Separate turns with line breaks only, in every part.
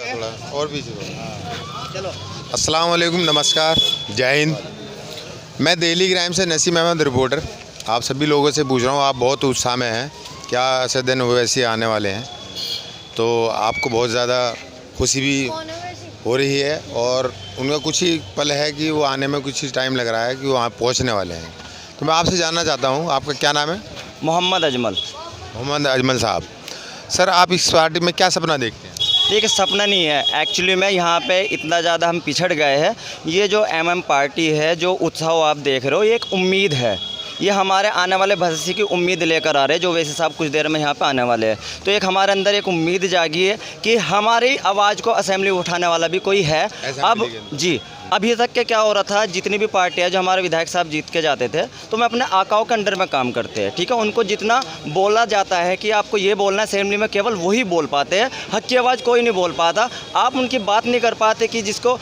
थोड़ा और भी चलो। अस्सलाम वालेकुम, नमस्कार, जय हिंद। मैं दिल्ली क्राइम से नसीम अहमद रिपोर्टर आप सभी लोगों से पूछ रहा हूँ, आप बहुत उत्साह में हैं, क्या ऐसे दिन वैसे आने वाले हैं, तो आपको बहुत ज़्यादा खुशी भी हो रही है और उनका कुछ ही पल है कि वो आने में कुछ ही टाइम लग रहा है कि वो वहाँ पहुँचने वाले हैं। तो मैं आपसे जानना चाहता हूँ, आपका क्या नाम है?
मोहम्मद अजमल।
मोहम्मद अजमल साहब, सर आप इस पार्टी में क्या सपना देखते हैं?
देखिए, सपना नहीं है एक्चुअली में, यहाँ पे इतना ज़्यादा हम पिछड़ गए हैं। ये जो एमएम पार्टी है, जो उत्साह आप देख रहे हो, ये एक उम्मीद है। ये हमारे आने वाले भविष्य की उम्मीद लेकर आ रहे हैं, जो वैसे साहब कुछ देर में यहाँ पे आने वाले हैं। तो एक हमारे अंदर एक उम्मीद जागी है कि हमारी आवाज़ को असेंबली उठाने वाला भी कोई है। अब जी, अभी तक के क्या हो रहा था, जितनी भी पार्टियां जो हमारे विधायक साहब जीत के जाते थे, तो मैं अपने आकाओं के अंडर में काम करते हैं, ठीक है। उनको जितना बोला जाता है कि आपको ये बोलना है असेंबली में, केवल वही बोल पाते हैं, हक की आवाज़ कोई नहीं बोल पाता। आप उनकी बात नहीं कर पाते कि जिसको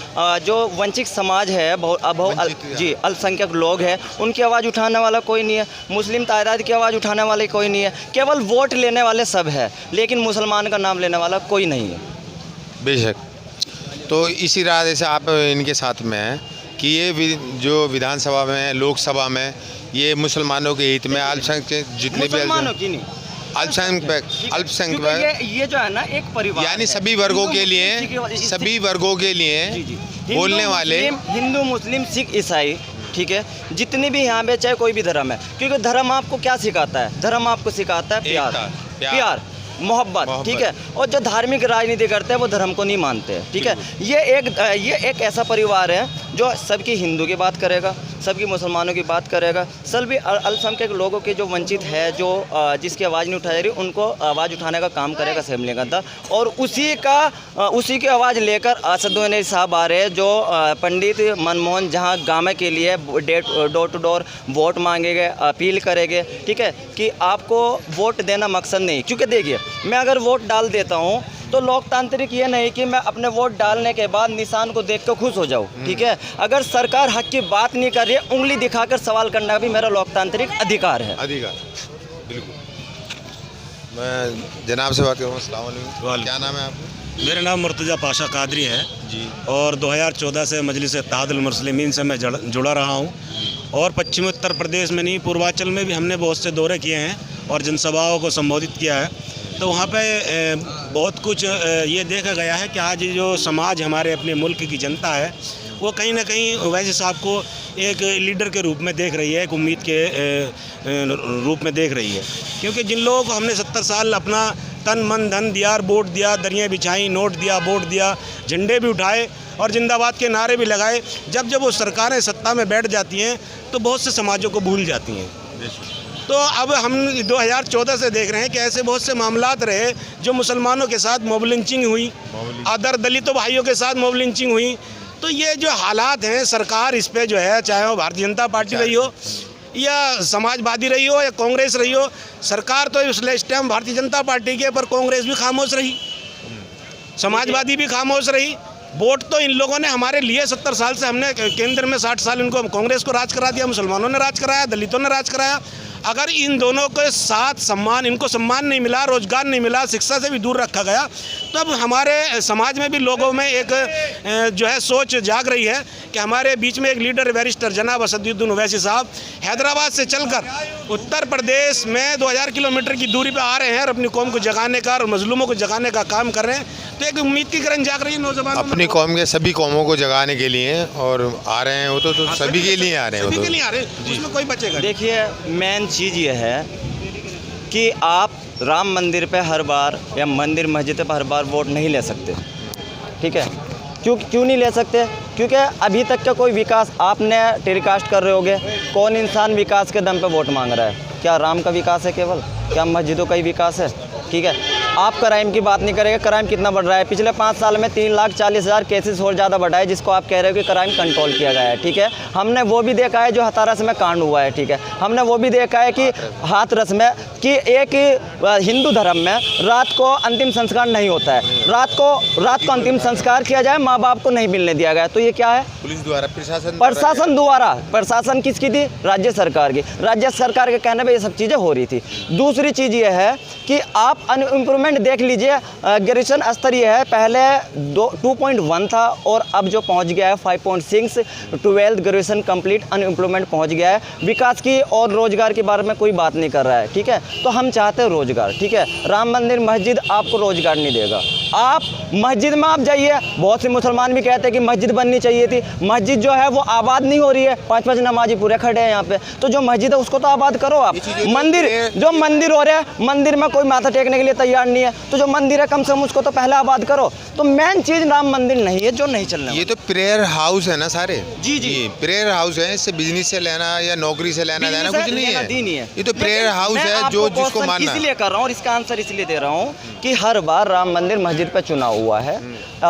जो वंचित समाज है, जी अल्पसंख्यक लोग हैं, उनकी आवाज़ उठाने वाला कोई नहीं है। मुस्लिम तादाद की आवाज़ उठाने वाले कोई नहीं है। केवल वोट लेने वाले सब है, लेकिन मुसलमान का नाम लेने वाला कोई नहीं है।
बेशक, तो इसी इरादे से आप इनके साथ में हैं कि ये जो विधानसभा में, लोकसभा में, ये मुसलमानों के हित में, अल्पसंख्यक जितने भी
मुसलमानों की नहीं,
अल्पसंख्यक
ये जो है ना, एक परिवार
यानी सभी वर्गों के लिए बोलने वाले,
हिंदू मुस्लिम सिख ईसाई, ठीक है, जितने भी यहाँ पे चाहे कोई भी धर्म है, क्योंकि धर्म आपको क्या सिखाता है? धर्म आपको सिखाता है प्यार, मोहब्बत, ठीक है। और जो धार्मिक राजनीति करते हैं वो धर्म को नहीं मानते, ठीक है। ये एक ऐसा परिवार है जो सबकी हिंदू की बात करेगा, सबकी मुसलमानों की बात करेगा, सभी अल्पसंख्यक लोगों के जो वंचित है, जो जिसकी आवाज़ नहीं उठाई जा रही, उनको आवाज़ उठाने का काम करेगा असेंबली के अंदर। और उसी की आवाज़ लेकर असदुद्दीन साहब आ रहे हैं, जो पंडित मनमोहन जहाँ गाँव के लिए डोर टू डोर वोट मांगेंगे, अपील करेंगे, ठीक है, कि आपको वोट देना मकसद नहीं। क्योंकि देखिए, मैं अगर वोट डाल देता हूँ तो लोकतांत्रिक ये नहीं कि मैं अपने वोट डालने के बाद निशान को देख कर खुश हो जाऊँ, ठीक है। अगर सरकार हक की बात नहीं कर रही है, उंगली दिखाकर सवाल करना भी मेरा लोकतांत्रिक अधिकार है।
बिल्कुल। मैं जनाब से बात करूँ। अस्सलाम वालेकुम, क्या नाम है आपका?
मेरा नाम मुर्तज़ा पाशा कादरी है
जी,
और 2014 से मजलिस इत्तेहादुल मुस्लिमीन से मैं जुड़ा रहा हूँ। और पश्चिमी उत्तर प्रदेश में नहीं, पूर्वांचल में भी हमने बहुत से दौरे किए हैं और जनसभाओं को संबोधित किया है। तो वहाँ पे बहुत कुछ ये देखा गया है कि आज जो समाज हमारे अपने मुल्क की जनता है, वो कहीं ना कहीं वैसे साहब को एक लीडर के रूप में देख रही है, एक उम्मीद के रूप में देख रही है। क्योंकि जिन लोगों को हमने 70 साल अपना तन मन धन दिया, वोट दिया, दरियाँ बिछाई, नोट दिया, वोट दिया, झंडे भी उठाए और जिंदाबाद के नारे भी लगाए, जब वो सरकारें सत्ता में बैठ जाती हैं तो बहुत से समाजों को भूल जाती हैं। तो अब हम 2014 से देख रहे हैं कि ऐसे बहुत से मामलात रहे जो मुसलमानों के साथ मॉब लिंचिंग हुई, अदर दलितों भाइयों के साथ मॉब लिंचिंग हुई। तो ये जो हालात हैं, सरकार इस पे जो है, चाहे वो भारतीय जनता पार्टी रही हो या समाजवादी रही हो या कांग्रेस रही हो, सरकार तो इस टाइम भारतीय जनता पार्टी के, पर कांग्रेस भी खामोश रही, समाजवादी भी खामोश रही। वोट तो इन लोगों ने हमारे लिए 70 साल से, हमने केंद्र में 60 साल इनको कांग्रेस को राज करा दिया, मुसलमानों ने राज कराया, दलितों ने राज कराया। अगर इन दोनों के साथ इनको सम्मान नहीं मिला, रोजगार नहीं मिला, शिक्षा से भी दूर रखा गया, तब हमारे समाज में भी लोगों में एक जो है सोच जाग रही है कि हमारे बीच में एक लीडर बैरिस्टर जनाब असदुद्दीन ओवैसी साहब हैदराबाद से चलकर उत्तर प्रदेश में 2000 किलोमीटर की दूरी पर आ रहे हैं और अपनी कौम को जगाने का और मजलूमों को जगाने का काम कर रहे हैं। तो एक उम्मीद की किरण जाग रही है नौजवान
अपनी कौम के सभी कौमों को जगाने के लिए और आ रहे हैं। वो तो सभी के लिए आ रहे हैं,
सभी के लिए आ रहे हैं, उसमें कोई बचेगा।
देखिए, मेन चीज़ ये है कि आप राम मंदिर पे हर बार या मंदिर मस्जिद पे हर बार वोट नहीं ले सकते, ठीक है। क्यों नहीं ले सकते? क्योंकि अभी तक का कोई विकास आपने टेलीकास्ट कर रहे होगे, कौन इंसान विकास के दम पे वोट मांग रहा है? क्या राम का विकास है केवल? क्या मस्जिदों का ही विकास है? ठीक है। आप क्राइम की बात नहीं करेंगे, क्राइम कितना बढ़ रहा है? पिछले 5 साल में 3,40,000 केसेस और ज़्यादा बढ़ा है, जिसको आप कह रहे हो कि क्राइम कंट्रोल किया गया है, ठीक है। हमने वो भी देखा है जो हथारस में कांड हुआ है, ठीक है। हमने वो भी देखा है कि हाथरस में कि एक हिंदू धर्म में रात को अंतिम संस्कार नहीं होता है, रात को अंतिम संस्कार किया जाए, माँ बाप को नहीं मिलने दिया गया। तो ये क्या है?
पुलिस द्वारा,
प्रशासन किसकी थी? राज्य सरकार के कहने पर ये सब चीज़ें हो रही थी। दूसरी चीज़ ये है कि आप अनएम्प्लॉयमेंट डेवलपमेंट देख लीजिए, ग्रेजुएशन स्तर ये है, पहले 2.1 था और अब जो पहुंच गया है 5.6, 12th ग्रेजुएशन कंप्लीट, अनएम्प्लॉयमेंट पहुंच गया है। विकास की और रोजगार के बारे में कोई बात नहीं कर रहा है, ठीक है। तो हम चाहते हैं रोजगार, ठीक है। राम मंदिर मस्जिद आपको रोजगार नहीं देगा। आप मस्जिद में आप जाइए, बहुत से मुसलमान भी कहते हैं कि मस्जिद बननी चाहिए थी। मस्जिद जो है वो आबाद नहीं हो रही है, 5-5 नमाजी पूरे खड़े हैं यहाँ पे। तो जो मस्जिद है उसको तो आबाद करो आप। मंदिर जो मंदिर हो रहा है, मंदिर में कोई माथा टेकने के लिए तैयार नहीं है, तो जो मंदिर है कम से कम उसको तो पहले आबाद करो। तो मेन चीज़ राम मंदिर नहीं है जो नहीं चलने।
ये तो प्रेयर हाउस है ना सारे।
जी जी,
प्रेयर हाउस है, इससे बिजनेस से लेना या नौकरी से लेना देना कुछ नहीं है। ये तो प्रेयर
लेकिन
हाउस
मैं
है
आपको
जो जिसको
क्वेश्चन
मानना है।
इसलिए कर रहा हूँ और इसका आंसर इसलिए दे रहा हूँ कि हर बार राम मंदिर मस्जिद पे चुनाव हुआ है,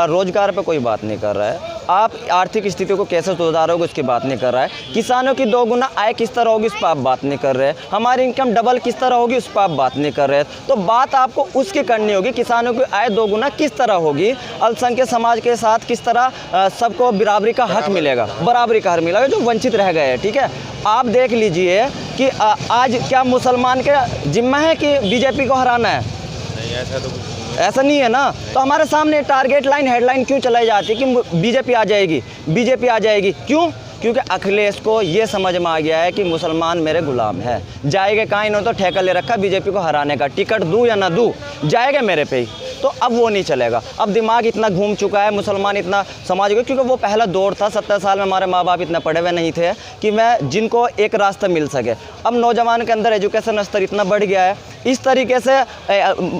रोजगार पे कोई बात नहीं कर रहा है। आप आर्थिक स्थिति को कैसे सुधारोगे उसकी बात नहीं कर रहा है। किसानों की 2 गुना आय किस तरह होगी उस पर आप बात नहीं कर रहे हैं। हमारी इनकम डबल किस तरह होगी उस पर आप बात नहीं कर रहे हैं। तो बात आपको उसकी करनी होगी, किसानों की आय 2 गुना किस तरह होगी, अल्पसंख्यक समाज के साथ किस तरह सबको बराबरी का हक मिलेगा, बराबरी का हक मिलेगा जो वंचित रह गए हैं, ठीक है। आप देख लीजिए कि आज क्या मुसलमान के जिम्मा है कि बीजेपी को हराना है?
नहीं, ऐसा तो कुछ
ऐसा नहीं है ना। तो हमारे सामने टारगेट लाइन, हेडलाइन क्यों चलाई जाती है कि बीजेपी आ जाएगी, बीजेपी आ जाएगी? क्यों? क्योंकि अखिलेश को ये समझ में आ गया है कि मुसलमान मेरे गुलाम है। जाएगा कहाँ, इन्होंने तो ठेका ले रखा बीजेपी को हराने का, टिकट दूँ या ना दूँ, जाएगा मेरे पे ही। तो अब वो नहीं चलेगा। अब दिमाग इतना घूम चुका है, मुसलमान इतना समाज को, क्योंकि वो पहला दौर था 70 साल में हमारे माँ बाप इतने पढ़े हुए नहीं थे कि मैं जिनको एक रास्ता मिल सके। अब नौजवान के अंदर एजुकेशन स्तर इतना बढ़ गया है, इस तरीके से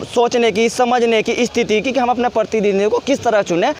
सोचने की, समझने की स्थिति की कि हम अपने प्रतिनिधि को किस तरह चुने।